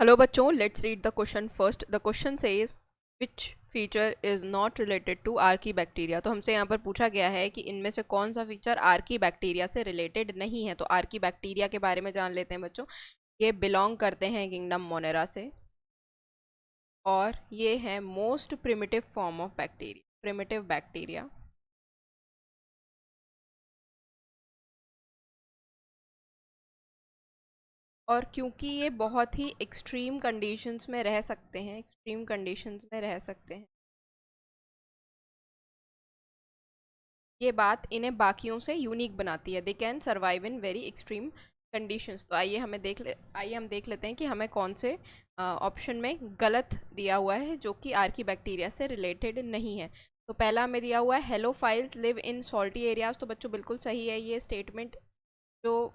Hello बच्चों, let's read the question first. The question says which feature is not related to archaebacteria. तो हमसे यहाँ पर पूछा गया है कि इनमें से कौन सा फीचर आर्की बैक्टीरिया से रिलेटेड नहीं है। तो आर्की बैक्टीरिया के बारे में जान लेते हैं बच्चों। ये बिलोंग करते हैं किंगडम मोनेरा से और ये है most primitive form of bacteria, primitive bacteria. और क्योंकि ये बहुत ही एक्सट्रीम कंडीशंस में रह सकते हैं, एक्सट्रीम कंडीशंस में रह सकते हैं, ये बात इन्हें बाकियों से यूनिक बनाती है। They can survive in very extreme conditions. तो आइए हम देख लेते हैं कि हमें कौन से ऑप्शन में गलत दिया हुआ है जो कि आर्की बैक्टीरिया से रिलेटेड नहीं है। तो पहला हमें दिया हुआ है halophiles live in salty areas. तो बच्चों बिल्कुल सही है ये स्टेटमेंट। जो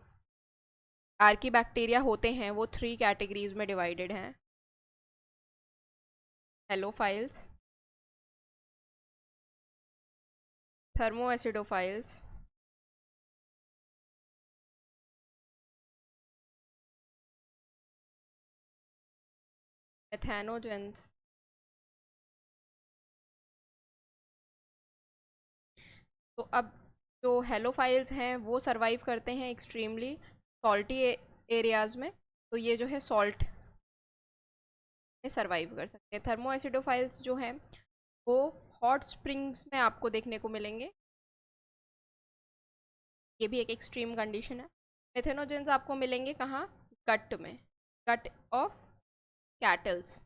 आर्की बैक्टीरिया होते हैं वो 3 कैटेगरीज में डिवाइडेड हैं। Halophiles, thermoacidophiles, methanogens. तो अब जो हेलोफाइल्स हैं वो सरवाइव करते हैं एक्सट्रीमली सॉल्टी एरियाज में। तो ये जो है सॉल्ट में सरवाइव कर सकते हैं। थर्मोएसिडोफाइल्स जो हैं वो हॉट स्प्रिंग्स में आपको देखने को मिलेंगे। ये भी एक एक्सट्रीम कंडीशन है। मेथेनोजेंस आपको मिलेंगे कहाँ? गट में, गट ऑफ कैटल्स।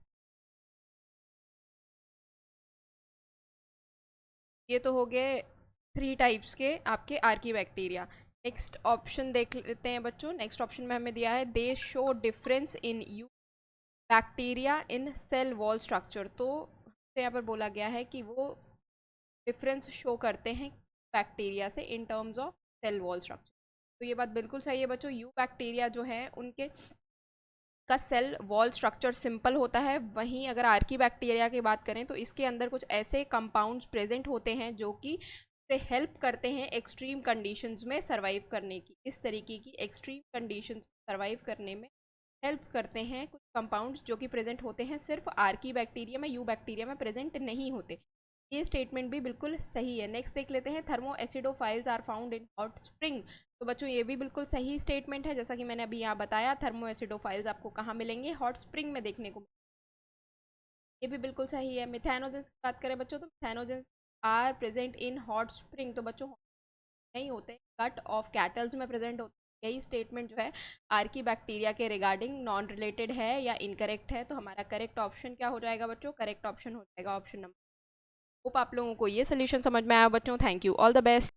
ये तो हो गए 3 टाइप्स के आपके आर्की बैक्टीरिया। नेक्स्ट ऑप्शन देख लेते हैं बच्चों। नेक्स्ट ऑप्शन में हमें दिया है they show difference in eubacteria in cell wall structure. तो यहाँ पर बोला गया है कि वो डिफरेंस शो करते हैं बैक्टीरिया से in terms of cell wall structure. तो ये बात बिल्कुल सही है बच्चों। यू बैक्टीरिया जो है उनके का सेल वॉल स्ट्रक्चर सिंपल होता है। वहीं अगर आर्की बैक्टीरिया की बात करें तो इसके अंदर कुछ ऐसे कंपाउंड्स प्रेजेंट होते हैं जो कि से हेल्प करते हैं एक्सट्रीम कंडीशंस में सरवाइव करने की। इस तरीके की एक्सट्रीम कंडीशंस सरवाइव करने में हेल्प करते हैं कुछ कंपाउंड्स जो कि प्रेजेंट होते हैं सिर्फ आर्की बैक्टीरिया में, यू बैक्टीरिया में प्रेजेंट नहीं होते। ये स्टेटमेंट भी बिल्कुल सही है। नेक्स्ट देख लेते हैं thermoacidophiles are found in hot spring. तो बच्चों ये भी बिल्कुल सही स्टेटमेंट है। जैसा कि मैंने अभी यहाँ बताया, थर्मो एसिडोफाइल्स आपको कहाँ मिलेंगे? हॉट स्प्रिंग में देखने को। ये भी बिल्कुल सही है। मिथेनोजेंस की बात करें बच्चों तो methanogens are present in hot spring. तो बच्चों नहीं होते, गट ऑफ कैटल्स में प्रेजेंट होते। यही स्टेटमेंट जो है आर्की बैक्टीरिया के रिगार्डिंग नॉन रिलेटेड है या इनकरेक्ट है। तो हमारा करेक्ट ऑप्शन क्या हो जाएगा बच्चों? करेक्ट ऑप्शन हो जाएगा ऑप्शन नंबर। होप आप लोगों को ये सोल्यूशन समझ में आया बच्चों। Thank you, all the best.